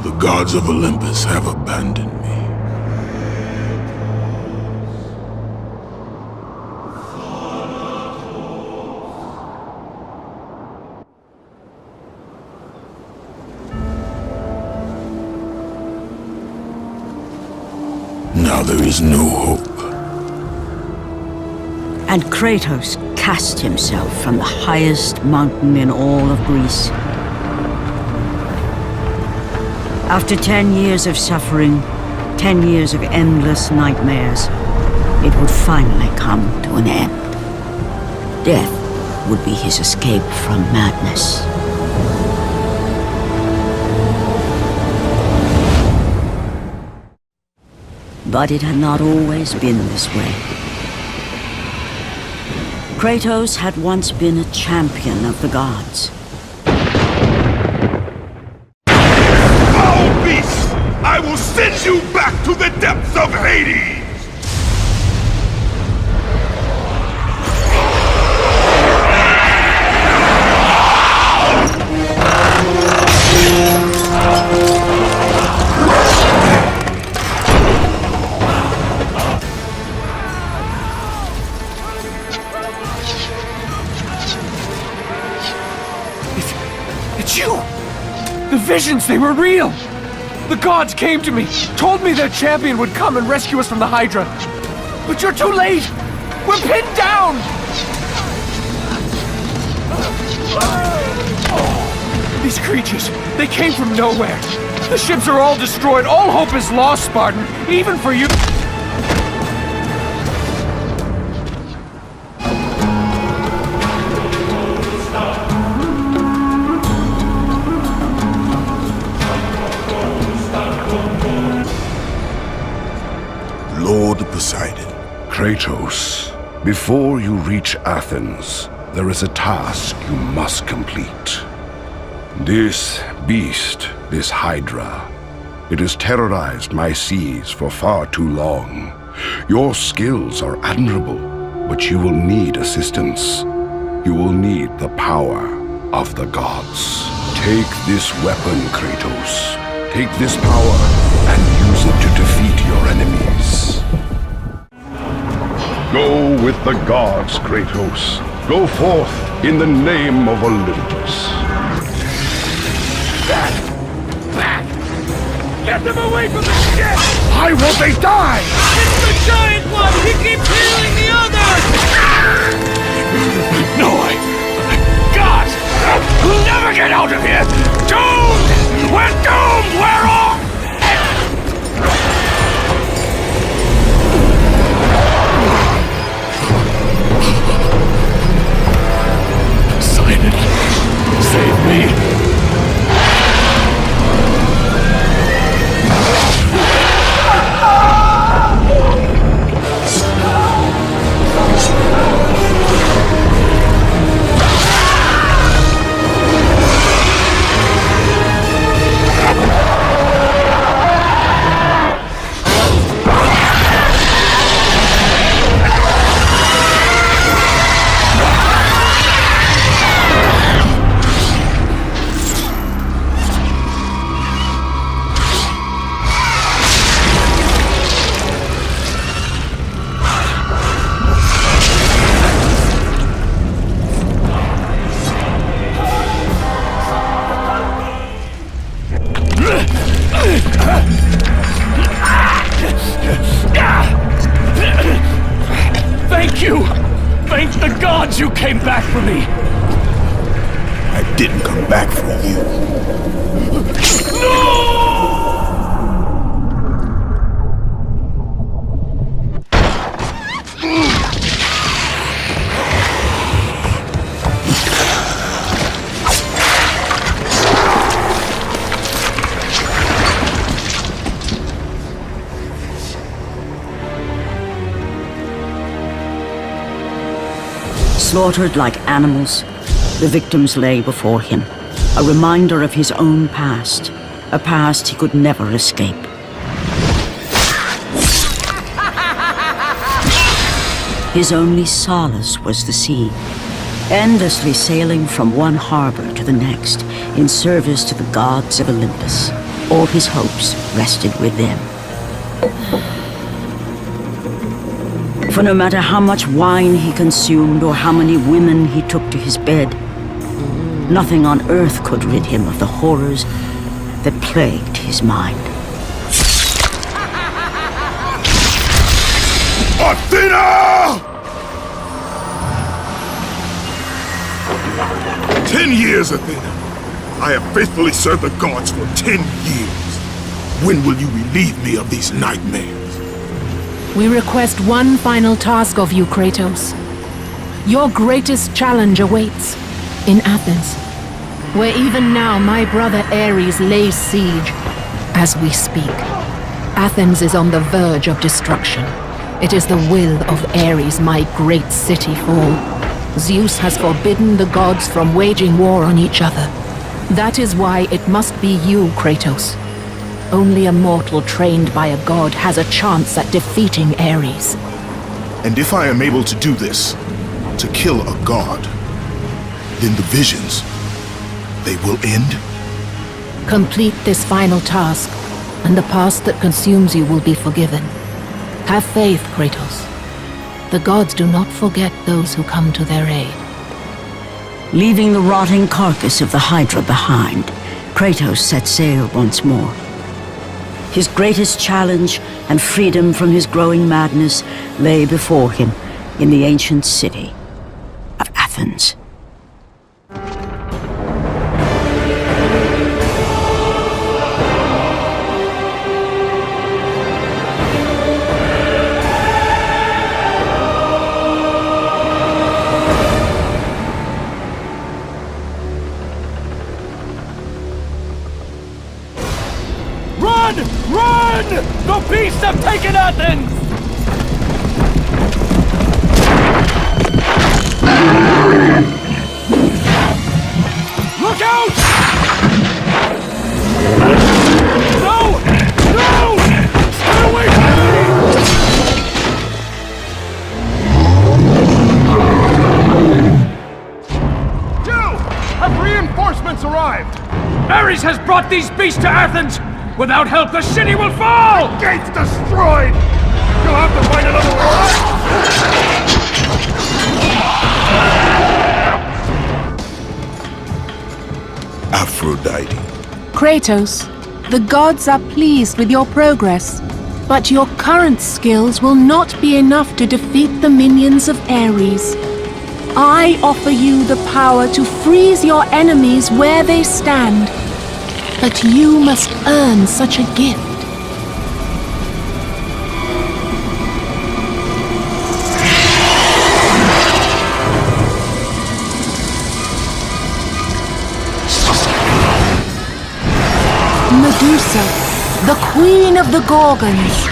The gods of Olympus have abandoned me. Now there is no hope. And Kratos cast himself from the highest mountain in all of Greece. After 10 years of suffering, 10 years of endless nightmares, it would finally come to an end. Death would be his escape from madness. But it had not always been this way. Kratos had once been a champion of the gods. Foul beast! I will send you back to the depths of Hades! It's you! The visions, they were real! The gods came to me, told me their champion would come and rescue us from the Hydra. But you're too late! We're pinned down! These creatures, they came from nowhere. The ships are all destroyed, all hope is lost, Spartan, even for you. Lord Poseidon. Kratos, before you reach Athens, there is a task you must complete. This beast, this Hydra, it has terrorized my seas for far too long. Your skills are admirable, but you will need assistance. You will need the power of the gods. Take this weapon, Kratos. Take this power and use it to defeat your enemies. Go with the gods, Kratos. Go forth in the name of Olympus. Back! Get them away from the ship! Why won't they die? It's the giant one! He keeps healing the others! No, gods! We'll never get out of here! Doomed! We're doomed! We're off! Save me! Thank you! Thank the gods you came back for me! I didn't come back for you. No! Slaughtered like animals, the victims lay before him, a reminder of his own past, a past he could never escape. His only solace was the sea, endlessly sailing from one harbor to the next in service to the gods of Olympus. All his hopes rested with them. For no matter how much wine he consumed or how many women he took to his bed, nothing on earth could rid him of the horrors that plagued his mind. Athena! 10 years, Athena. I have faithfully served the gods for 10 years. When will you relieve me of these nightmares? We request one final task of you, Kratos. Your greatest challenge awaits in Athens, where even now my brother Ares lays siege as we speak. Athens is on the verge of destruction. It is the will of Ares my great city fall. Zeus has forbidden the gods from waging war on each other. That is why it must be you, Kratos. Only a mortal trained by a god has a chance at defeating Ares. And if I am able to do this, to kill a god, then the visions, they will end? Complete this final task, and the past that consumes you will be forgiven. Have faith, Kratos. The gods do not forget those who come to their aid. Leaving the rotting carcass of the Hydra behind, Kratos set sail once more. His greatest challenge and freedom from his growing madness lay before him in the ancient city of Athens. Run! Run! The beasts have taken Athens! Look out! No! No! Stay away from me! Joe! Have reinforcements arrived? Ares has brought these beasts to Athens! Without help, the city will fall! Gates destroyed! You'll have to find another way! Aphrodite. Kratos, the gods are pleased with your progress, but your current skills will not be enough to defeat the minions of Ares. I offer you the power to freeze your enemies where they stand. But you must earn such a gift. Medusa, the queen of the Gorgons.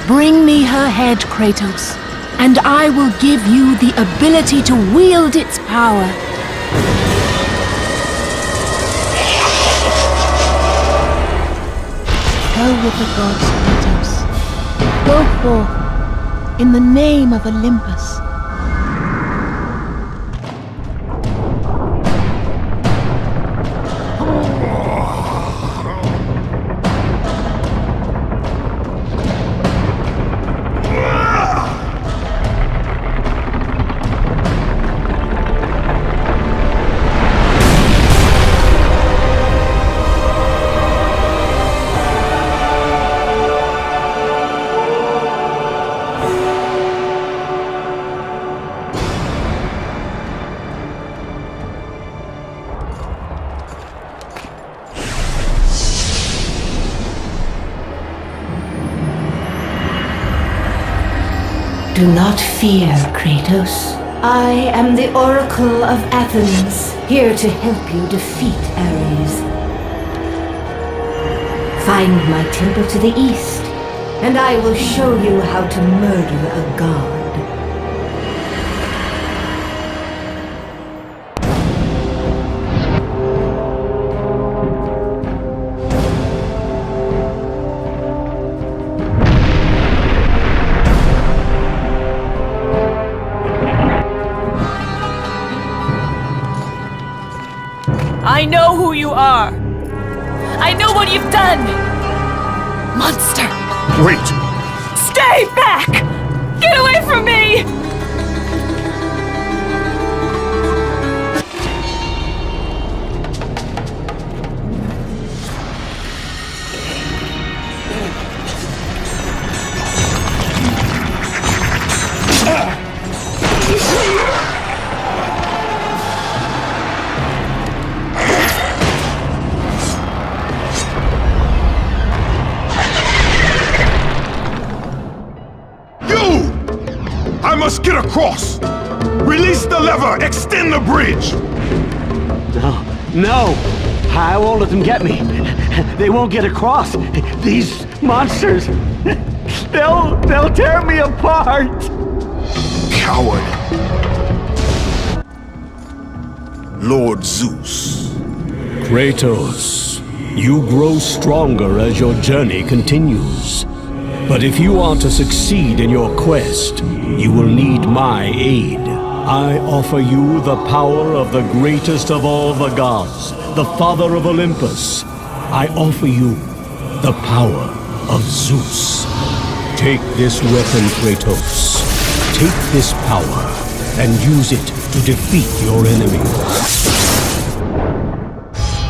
Bring me her head, Kratos, and I will give you the ability to wield its power. Go with the gods, Kratos. Go forth in the name of Olympus. Do not fear, Kratos. I am the Oracle of Athens, here to help you defeat Ares. Find my temple to the east, and I will show you how to murder a god. I know who you are. I know what you've done! Monster! Wait! Stay back! Get away from me! I must get across! Release the lever! Extend the bridge! No! I won't let them get me. They won't get across. These monsters, they'll tear me apart! Coward! Lord Zeus. Kratos, you grow stronger as your journey continues. But if you are to succeed in your quest, you will need my aid. I offer you the power of the greatest of all the gods, the father of Olympus. I offer you the power of Zeus. Take this weapon, Kratos. Take this power and use it to defeat your enemies.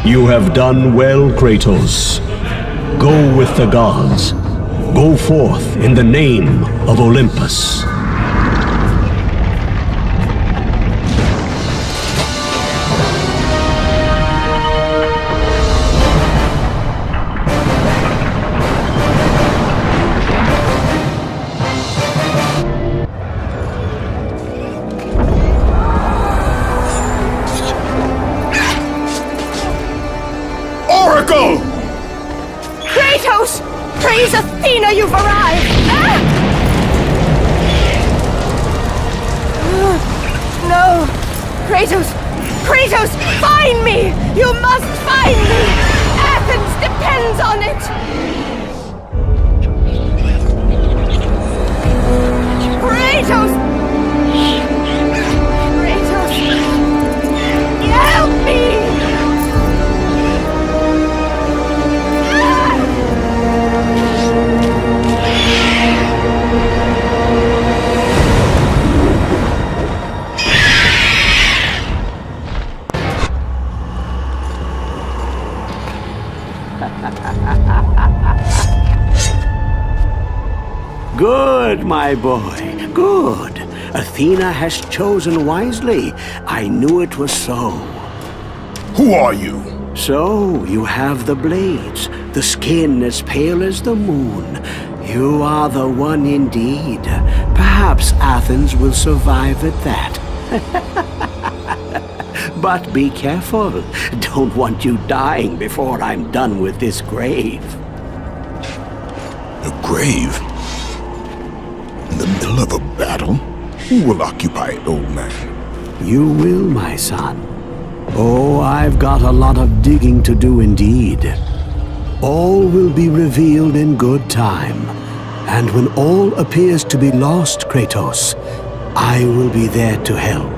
You have done well, Kratos. Go with the gods. Go forth in the name of Olympus. Oracle! Kratos! Praise Athena, you've arrived! Ah! No! Kratos! Kratos! Find me! You must find me! Athens depends on it! Kratos! Kratos! Help me! Good, my boy, good. Athena has chosen wisely. I knew it was so. Who are you? So, you have the blades, the skin as pale as the moon. You are the one indeed. Perhaps Athens will survive at that. But be careful. Don't want you dying before I'm done with this grave. A grave? In the middle of a battle? Who will occupy it, old man? You will, my son. Oh, I've got a lot of digging to do indeed. All will be revealed in good time. And when all appears to be lost, Kratos, I will be there to help.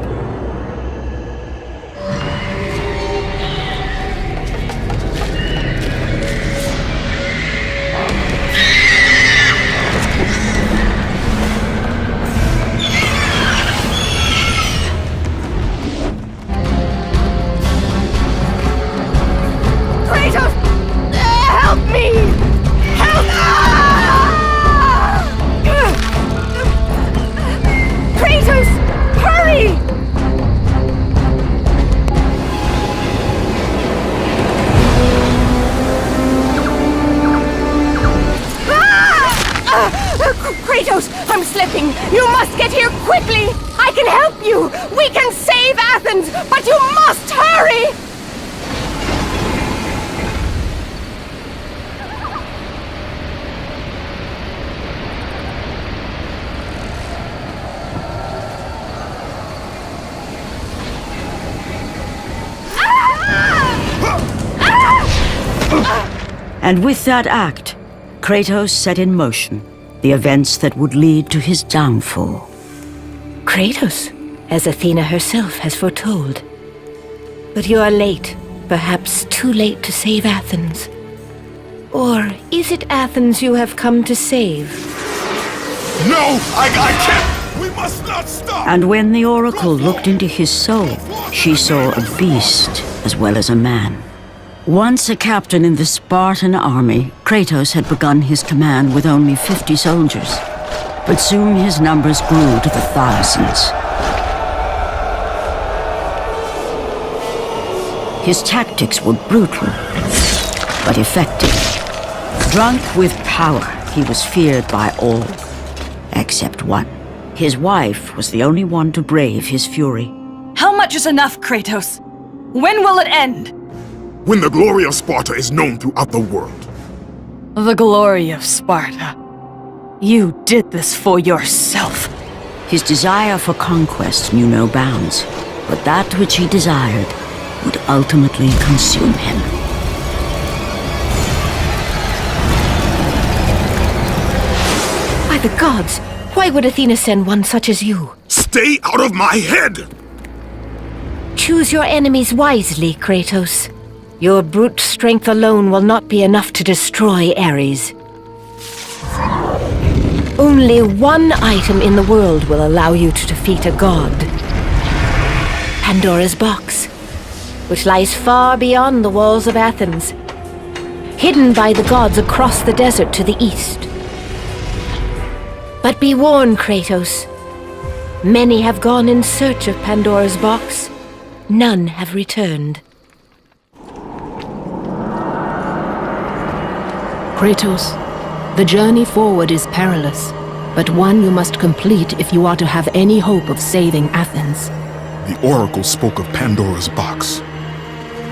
Kratos, I'm slipping! You must get here quickly! I can help you! We can save Athens! But you must hurry! And with that act, Kratos set in motion the events that would lead to his downfall. Kratos, as Athena herself has foretold. But you are late. perhaps too late to save Athens? Or is it Athens you have come to save? No! I can't! We must not stop! And when the oracle looked into his soul, she saw a beast as well as a man. Once a captain in the Spartan army, Kratos had begun his command with only 50 soldiers. But soon his numbers grew to the thousands. His tactics were brutal, but effective. Drunk with power, he was feared by all, except one. His wife was the only one to brave his fury. How much is enough, Kratos? When will it end? When the glory of Sparta is known throughout the world. The glory of Sparta. You did this for yourself. His desire for conquest knew no bounds, but that which he desired would ultimately consume him. By the gods, why would Athena send one such as you? Stay out of my head! Choose your enemies wisely, Kratos. Your brute strength alone will not be enough to destroy Ares. Only one item in the world will allow you to defeat a god. Pandora's box, which lies far beyond the walls of Athens, hidden by the gods across the desert to the east. But be warned, Kratos. Many have gone in search of Pandora's box. None have returned. Kratos, the journey forward is perilous, but one you must complete if you are to have any hope of saving Athens. The oracle spoke of Pandora's box.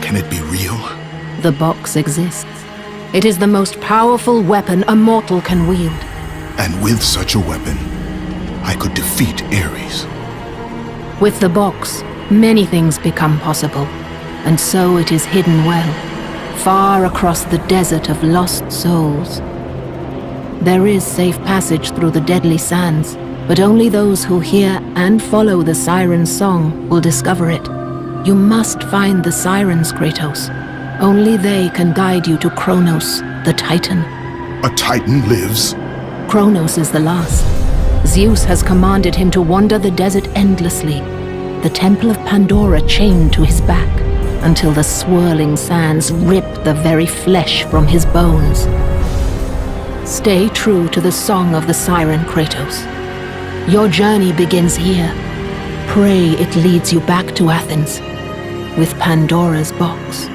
Can it be real? The box exists. It is the most powerful weapon a mortal can wield. And with such a weapon, I could defeat Ares. With the box, many things become possible, and so it is hidden well, far across the desert of lost souls. There is safe passage through the deadly sands, but only those who hear and follow the siren's song will discover it. You must find the sirens, Kratos. Only they can guide you to Kronos, the Titan. A Titan lives? Kronos is the last. Zeus has commanded him to wander the desert endlessly, the temple of Pandora chained to his back, until the swirling sands rip the very flesh from his bones. Stay true to the song of the siren, Kratos. Your journey begins here. Pray it leads you back to Athens, with Pandora's box.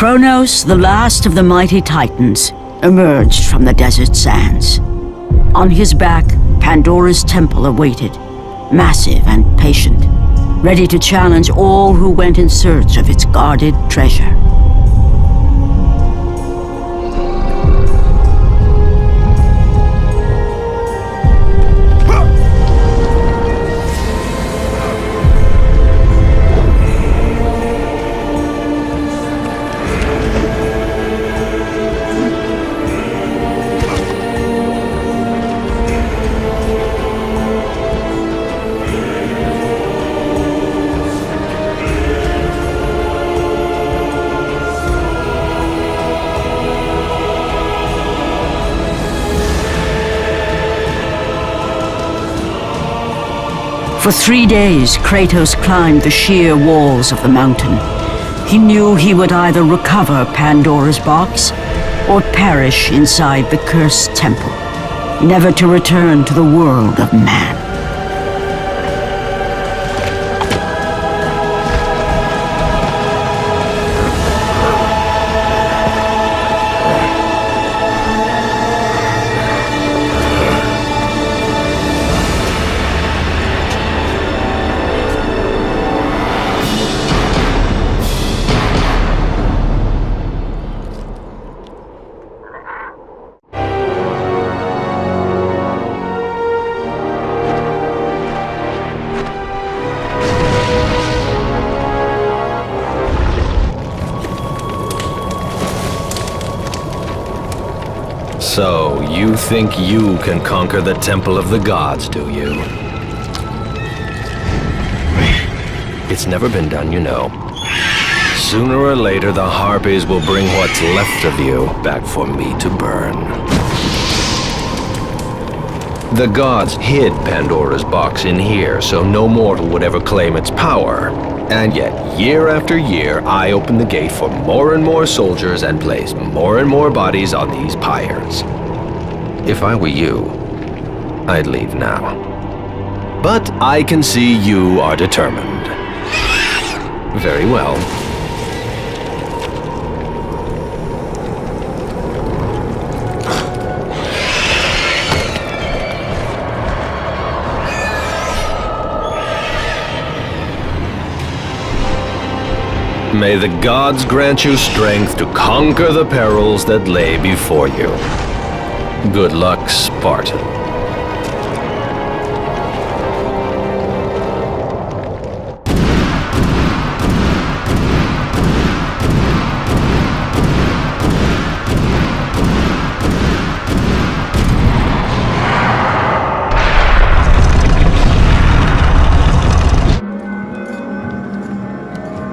Kronos, the last of the mighty Titans, emerged from the desert sands. On his back, Pandora's temple awaited, massive and patient, ready to challenge all who went in search of its guarded treasure. For 3 days, Kratos climbed the sheer walls of the mountain. He knew he would either recover Pandora's box or perish inside the cursed temple, never to return to the world of man. So, you think you can conquer the Temple of the Gods, do you? It's never been done, you know. Sooner or later, the Harpies will bring what's left of you back for me to burn. The gods hid Pandora's box in here, so no mortal would ever claim its power. And yet, year after year, I open the gate for more and more soldiers and place more and more bodies on these pyres. If I were you, I'd leave now. But I can see you are determined. Very well. May the gods grant you strength to conquer the perils that lay before you. Good luck, Spartan.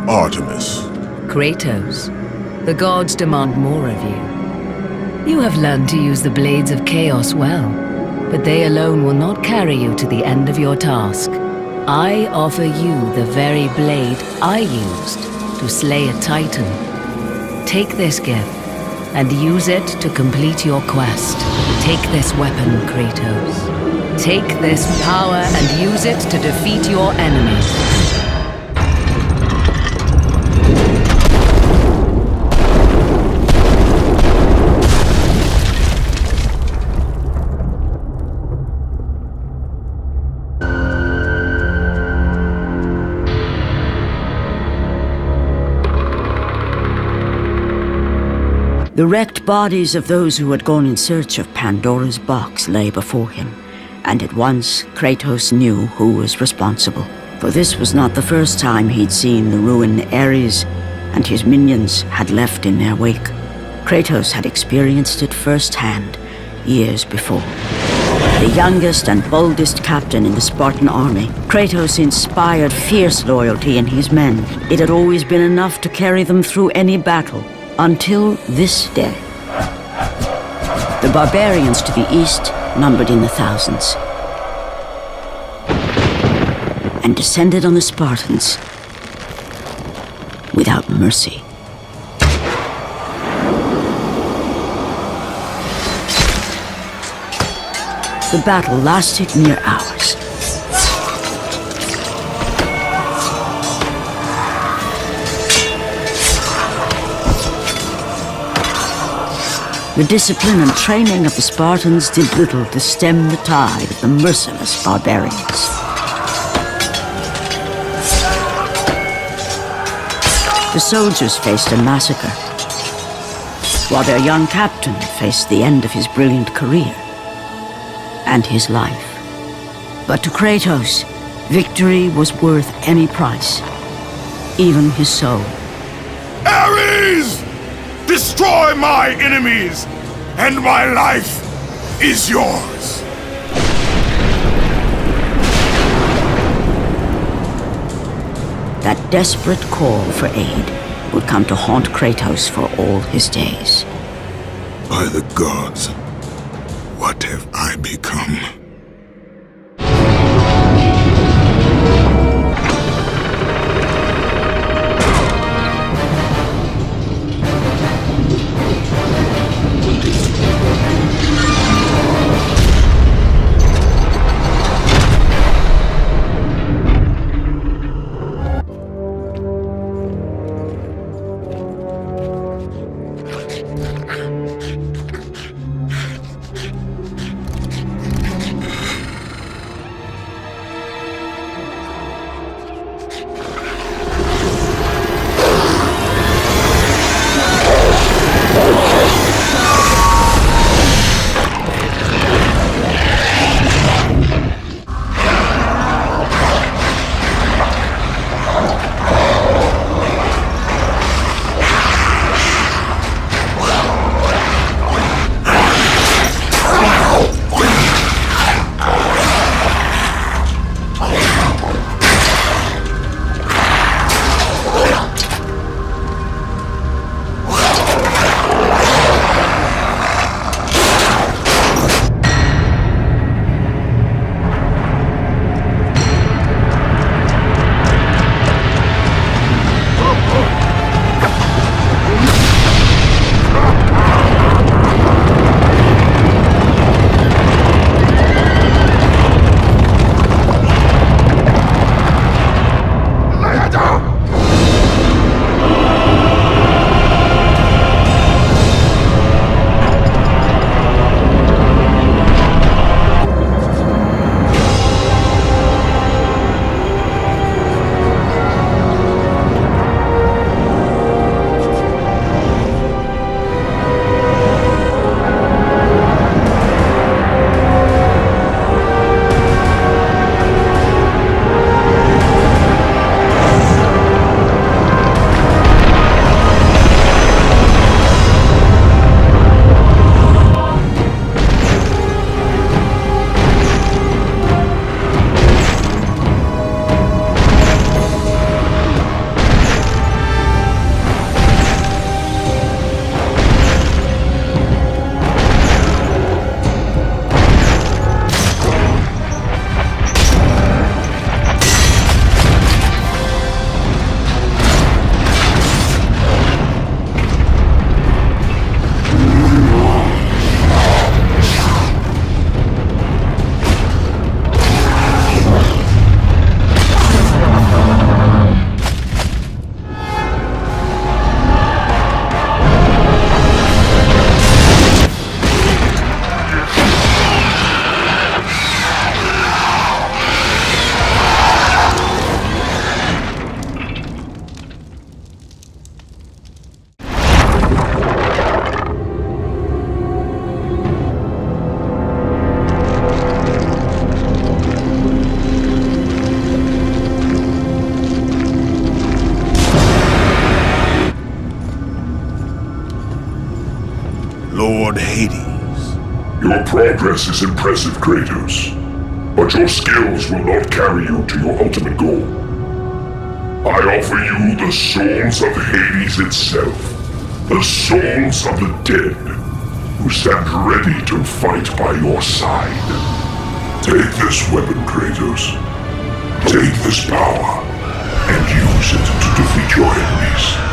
Artemis. Kratos, the gods demand more of you. You have learned to use the blades of chaos well, but they alone will not carry you to the end of your task. I offer you the very blade I used to slay a titan. Take this gift and use it to complete your quest. Take this weapon, Kratos. Take this power and use it to defeat your enemies. The wrecked bodies of those who had gone in search of Pandora's box lay before him, and at once Kratos knew who was responsible. For this was not the first time he'd seen the ruin Ares and his minions had left in their wake. Kratos had experienced it firsthand years before. The youngest and boldest captain in the Spartan army, Kratos inspired fierce loyalty in his men. It had always been enough to carry them through any battle. Until this day. The barbarians to the east numbered in the thousands, and descended on the Spartans without mercy. The battle lasted near hours. The discipline and training of the Spartans did little to stem the tide of the merciless barbarians. The soldiers faced a massacre, while their young captain faced the end of his brilliant career and his life. But to Kratos, victory was worth any price, even his soul. Ares! Destroy my enemies, and my life is yours. That desperate call for aid would come to haunt Kratos for all his days. By the gods, what have I become? progress is impressive, Kratos. But your skills will not carry you to your ultimate goal. I offer you the souls of Hades itself. The souls of the dead, who stand ready to fight by your side. Take this weapon, Kratos. Take this power, and use it to defeat your enemies.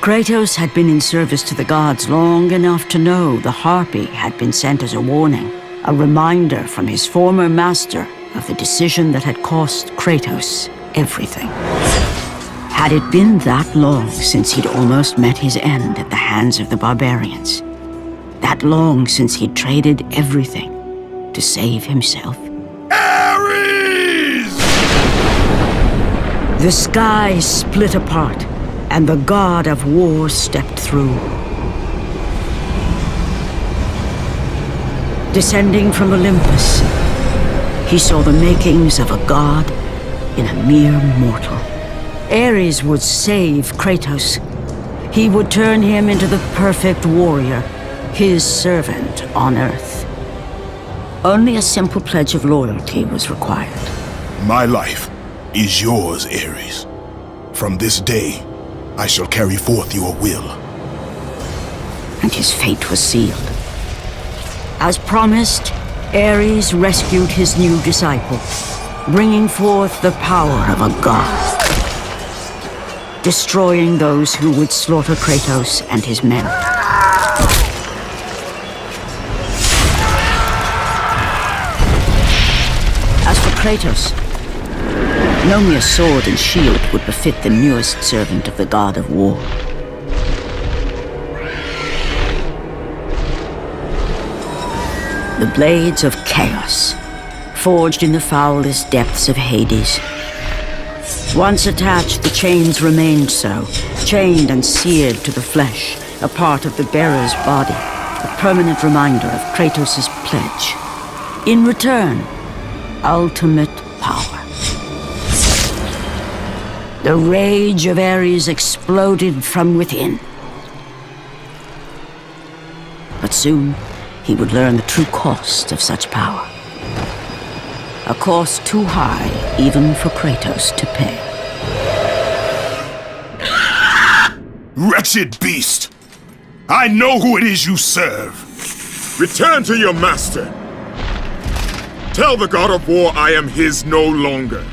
Kratos had been in service to the gods long enough to know the Harpy had been sent as a warning, a reminder from his former master of the decision that had cost Kratos everything. Had it been that long since he'd almost met his end at the hands of the barbarians? That long since he'd traded everything to save himself? Ares! The sky split apart, and the god of war stepped through. Descending from Olympus, he saw the makings of a god in a mere mortal. Ares would save Kratos. He would turn him into the perfect warrior, his servant on Earth. Only a simple pledge of loyalty was required. My life is yours, Ares. From this day, I shall carry forth your will. And his fate was sealed. As promised, Ares rescued his new disciple, bringing forth the power of a god, destroying those who would slaughter Kratos and his men. As for Kratos, no mere sword and shield would befit the newest servant of the god of war. The blades of chaos, forged in the foulest depths of Hades. Once attached, the chains remained so, chained and seared to the flesh, a part of the bearer's body, a permanent reminder of Kratos' pledge. In return, ultimate power. The rage of Ares exploded from within. But soon, he would learn the true cost of such power. A cost too high even for Kratos to pay. Wretched beast! I know who it is you serve! Return to your master! Tell the god of war I am his no longer.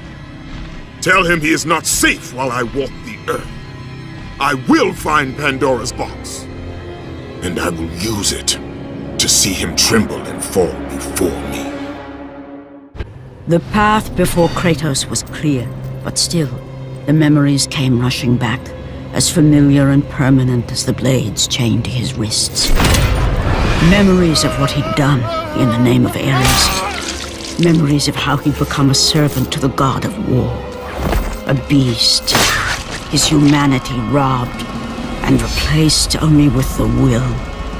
Tell him he is not safe while I walk the earth. I will find Pandora's box. And I will use it to see him tremble and fall before me. The path before Kratos was clear, but still, the memories came rushing back, as familiar and permanent as the blades chained to his wrists. Memories of what he'd done in the name of Ares. Memories of how he'd become a servant to the god of war. A beast, his humanity robbed and replaced only with the will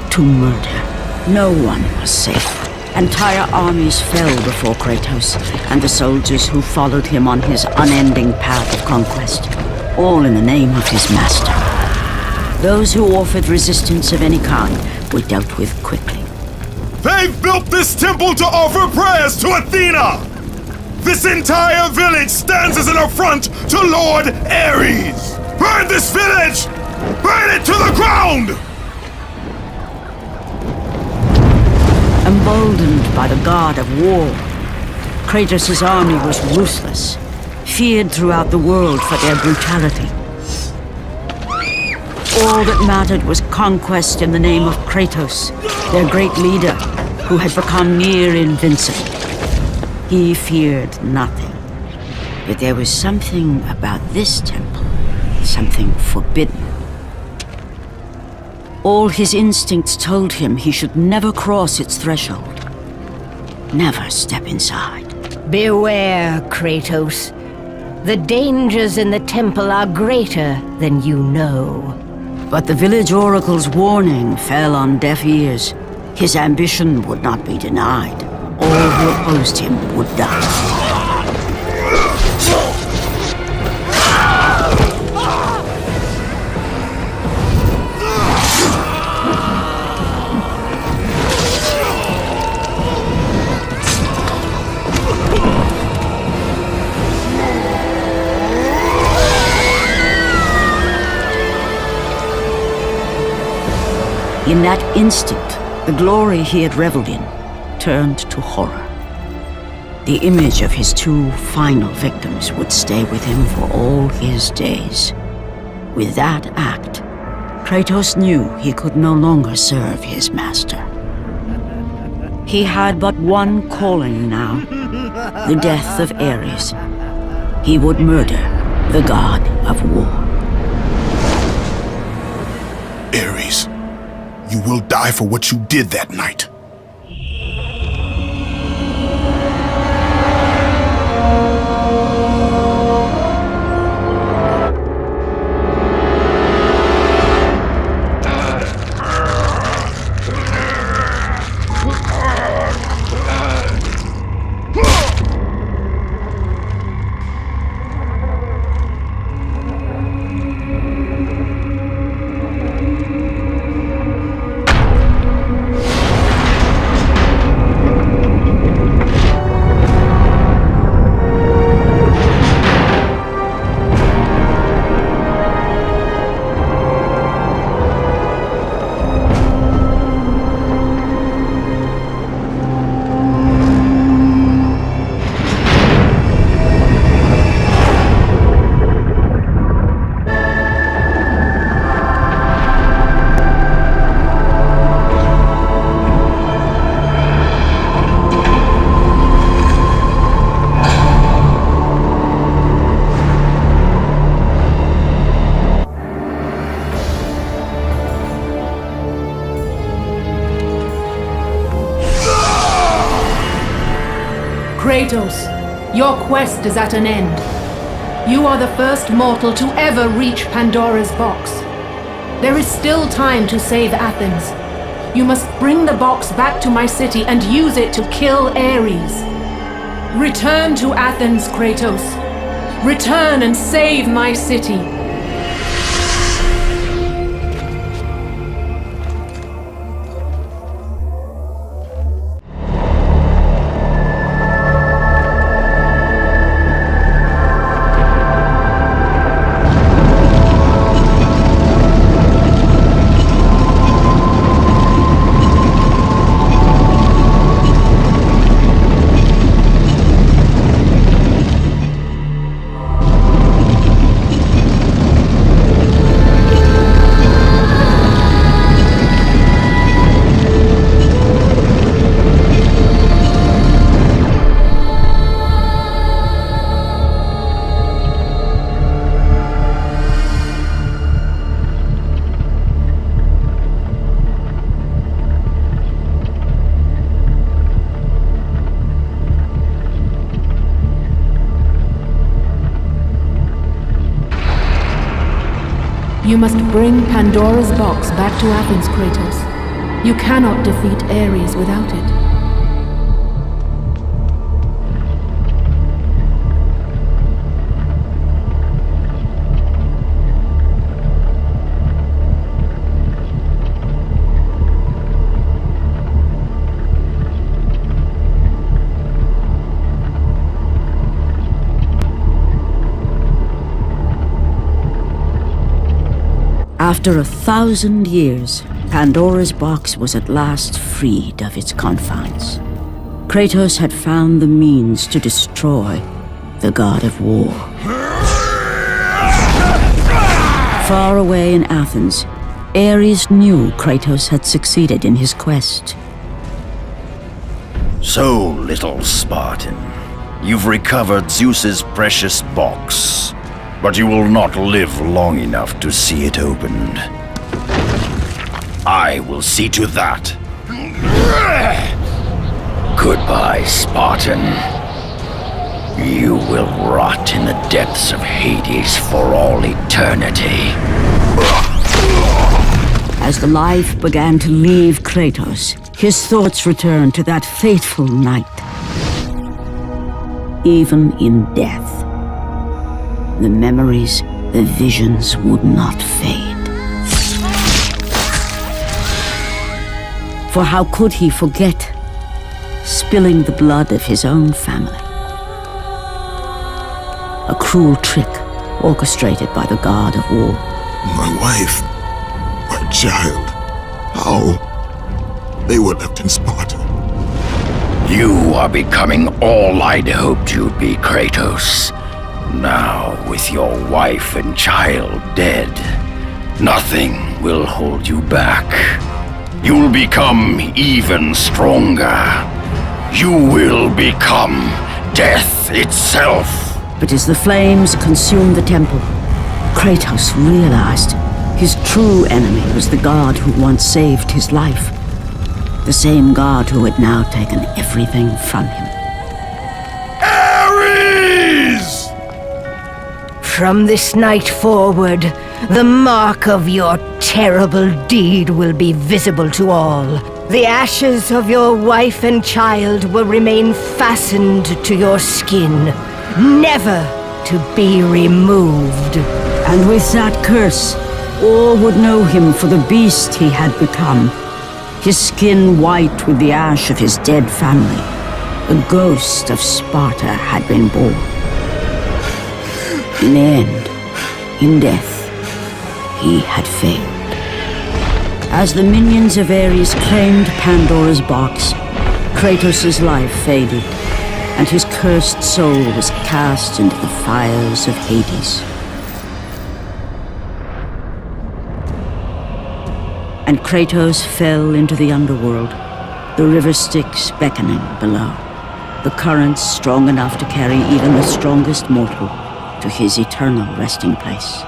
to murder. No one was safe. Entire armies fell before Kratos and the soldiers who followed him on his unending path of conquest, all in the name of his master. Those who offered resistance of any kind were dealt with quickly. They've built this temple to offer prayers to Athena! This entire village stands as an affront to Lord Ares! Burn this village! Burn it to the ground! Emboldened by the god of war, Kratos' army was ruthless, feared throughout the world for their brutality. All that mattered was conquest in the name of Kratos, their great leader, who had become near invincible. He feared nothing. But there was something about this temple, something forbidden. All his instincts told him he should never cross its threshold. Never step inside. Beware, Kratos. The dangers in the temple are greater than you know. But the village oracle's warning fell on deaf ears. His ambition would not be denied. All who opposed him would die. In that instant, the glory he had reveled in turned to horror. The image of his two final victims would stay with him for all his days. With that act, Kratos knew he could no longer serve his master. He had but one calling now, the death of Ares. He would murder the god of war. Ares, you will die for what you did that night. Kratos, your quest is at an end. You are the first mortal to ever reach Pandora's box. There is still time to save Athens. You must bring the box back to my city and use it to kill Ares. Return to Athens, Kratos. Return and save my city. You must bring Pandora's box back to Athens, Kratos. You cannot defeat Ares without it. After 1,000 years, Pandora's box was at last freed of its confines. Kratos had found the means to destroy the god of war. Far away in Athens, Ares knew Kratos had succeeded in his quest. So, little Spartan, you've recovered Zeus's precious box, but you will not live long enough to see it opened. I will see to that. Goodbye, Spartan. You will rot in the depths of Hades for all eternity. As the life began to leave Kratos, his thoughts returned to that fateful night. Even in death, the memories, the visions would not fade. For how could he forget spilling the blood of his own family? A cruel trick orchestrated by the god of war. My wife, my child, how? They were left in Sparta. You are becoming all I'd hoped you'd be, Kratos. Now, with your wife and child dead, nothing will hold you back. You'll become even stronger. You will become death itself. But as the flames consumed the temple, Kratos realized his true enemy was the god who once saved his life. The same god who had now taken everything from him. Ares! From this night forward, the mark of your terrible deed will be visible to all. The ashes of your wife and child will remain fastened to your skin, never to be removed. And with that curse, all would know him for the beast he had become. His skin white with the ash of his dead family. The ghost of Sparta had been born. In the end, in death, he had failed. As the minions of Ares claimed Pandora's box, Kratos' life faded, and his cursed soul was cast into the fires of Hades. And Kratos fell into the underworld, the river Styx beckoning below, the currents strong enough to carry even the strongest mortal to his eternal resting place.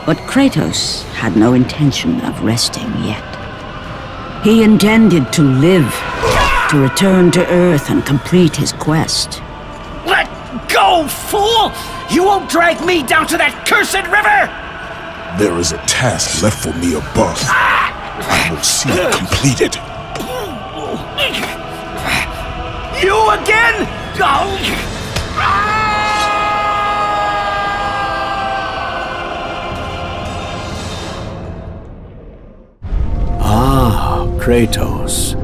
But Kratos had no intention of resting yet. He intended to live, to return to Earth and complete his quest. Let go, fool! You won't drag me down to that cursed river! There is a task left for me above. I will see it completed. You again? Kratos,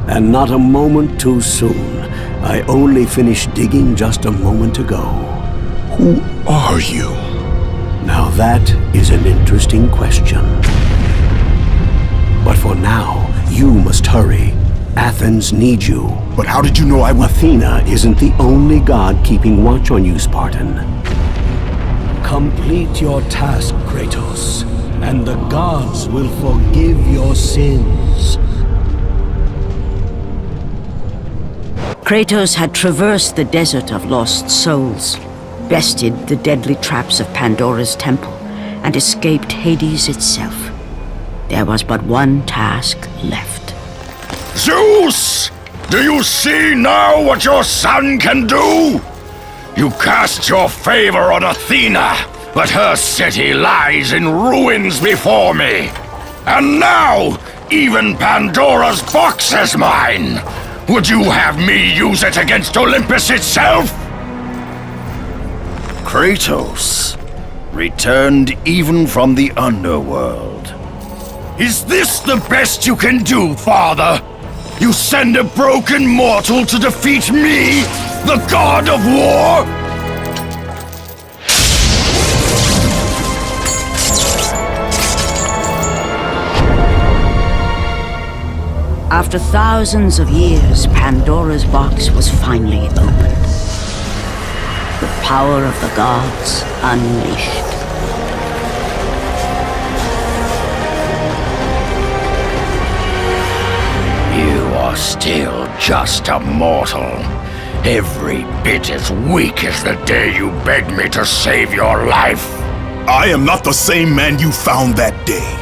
and not a moment too soon. I only finished digging just a moment ago. Who are you? Now that is an interesting question. But for now, you must hurry. Athens needs you. But how did you know I would? Athena isn't the only god keeping watch on you, Spartan. Complete your task, Kratos, and the gods will forgive your sins. Kratos had traversed the desert of lost souls, bested the deadly traps of Pandora's temple, and escaped Hades itself. There was but one task left. Zeus! Do you see now what your son can do? You cast your favor on Athena, but her city lies in ruins before me. And now, Even Pandora's box is mine! Would you have me use it against Olympus itself? Kratos, returned even from the underworld. Is this the best you can do, Father? You send a broken mortal to defeat me, the god of war? After thousands of years, Pandora's box was finally opened. The power of the gods unleashed. You are still just a mortal. Every bit as weak as the day you begged me to save your life. I am not the same man you found that day.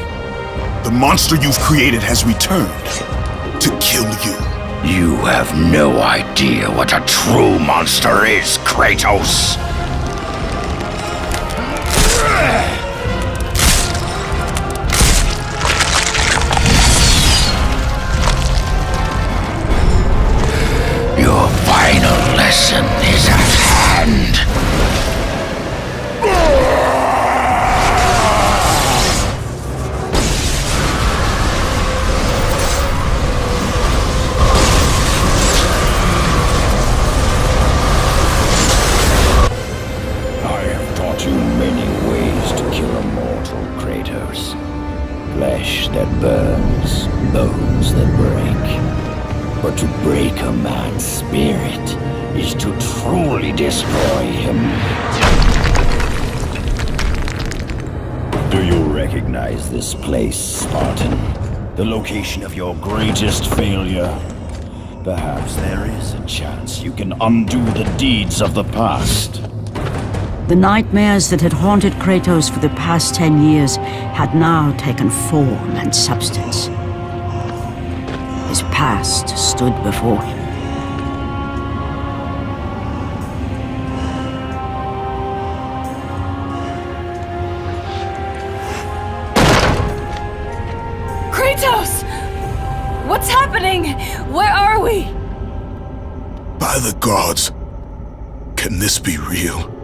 The monster you've created has returned to kill you. You have no idea what a true monster is, Kratos. Your final lesson is at hand. Flesh that burns, bones that break. But to break a man's spirit is to truly destroy him. Do you recognize this place, Spartan? The location of your greatest failure? Perhaps there is a chance you can undo the deeds of the past. The nightmares that had haunted Kratos for the past 10 years had now taken form and substance. His past stood before him. Kratos! What's happening? Where are we? By the gods, can this be real?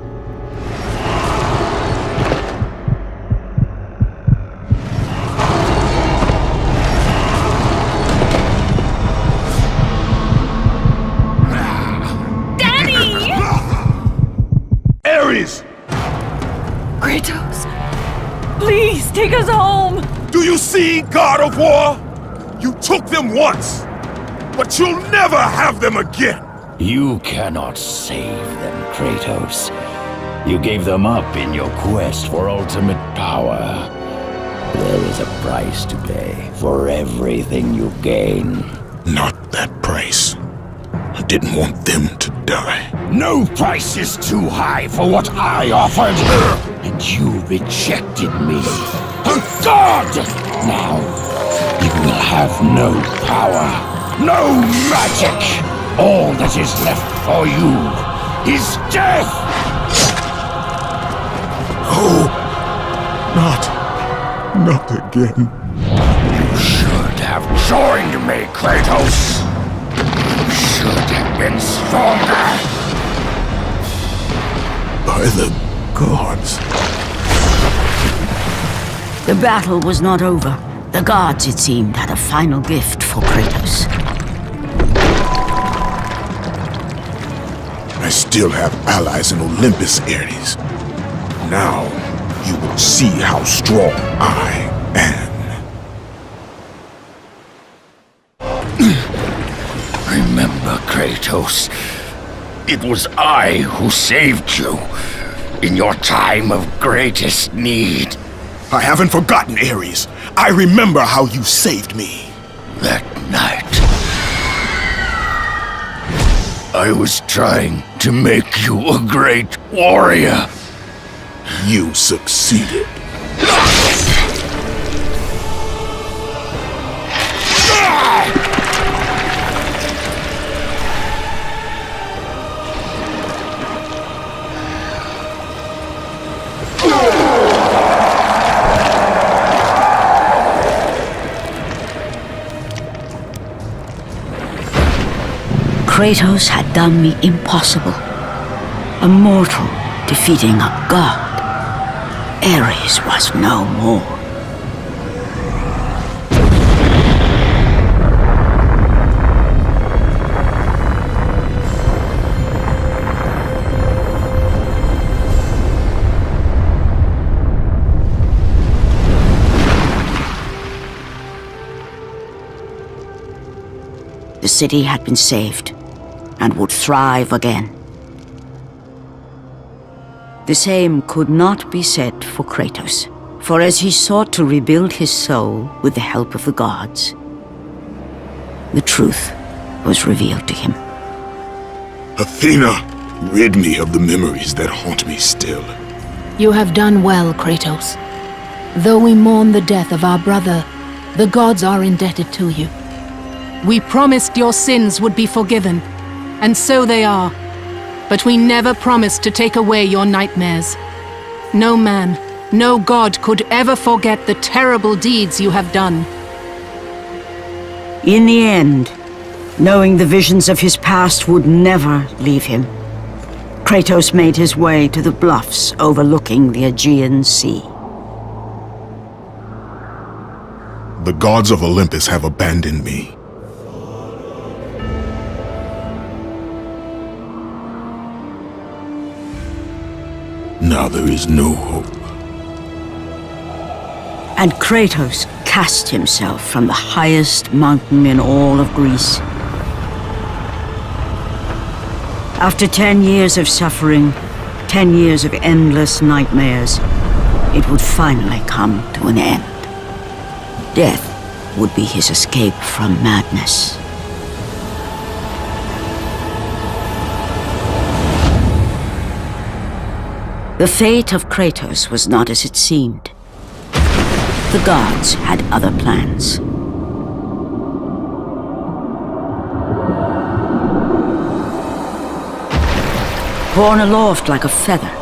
Kratos, please take us home! Do you see, God of War? You took them once, but you'll never have them again! You cannot save them, Kratos. You gave them up in your quest for ultimate power. There is a price to pay for everything you gain. Not that price. I didn't want them to die. No price is too high for what I offered. And you rejected me. A god! Now, you will have no power, no magic. All that is left for you is death! Oh, not again. You should have joined me, Kratos. You should have been stronger. By the gods. The battle was not over. The gods, it seemed, had a final gift for Kratos. I still have allies in Olympus, Ares. Now, you will see how strong I am. Remember, Kratos, it was I who saved you in your time of greatest need. I haven't forgotten, Ares. I remember how you saved me. That night, I was trying to make you a great warrior. You succeeded. Kratos had done the impossible. A mortal defeating a god. Ares was no more. The city had been saved and would thrive again. The same could not be said for Kratos, for as he sought to rebuild his soul with the help of the gods, the truth was revealed to him. Athena, rid me of the memories that haunt me still. You have done well, Kratos. Though we mourn the death of our brother, the gods are indebted to you. We promised your sins would be forgiven, and so they are. But we never promised to take away your nightmares. No man, no god could ever forget the terrible deeds you have done. In the end, knowing the visions of his past would never leave him, Kratos made his way to the bluffs overlooking the Aegean Sea. The gods of Olympus have abandoned me. Now there is no hope. And Kratos cast himself from the highest mountain in all of Greece. After 10 years of suffering, 10 years of endless nightmares, it would finally come to an end. Death would be his escape from madness. The fate of Kratos was not as it seemed. The gods had other plans. Borne aloft like a feather,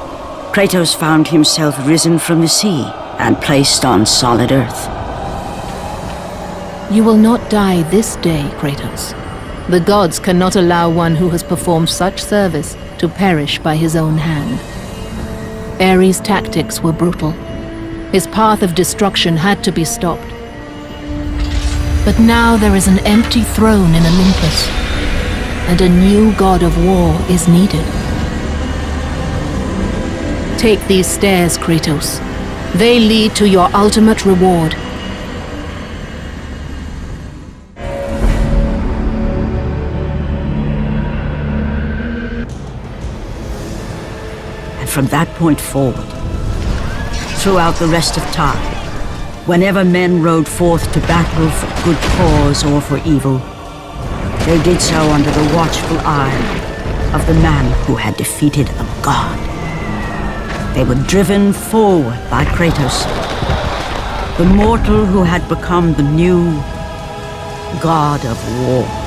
Kratos found himself risen from the sea and placed on solid earth. You will not die this day, Kratos. The gods cannot allow one who has performed such service to perish by his own hand. Ares' tactics were brutal. His path of destruction had to be stopped. But now there is an empty throne in Olympus, and a new god of war is needed. Take these stairs, Kratos. They lead to your ultimate reward. From that point forward, throughout the rest of time, whenever men rode forth to battle for good cause or for evil, they did so under the watchful eye of the man who had defeated a god. They were driven forward by Kratos, the mortal who had become the new god of war.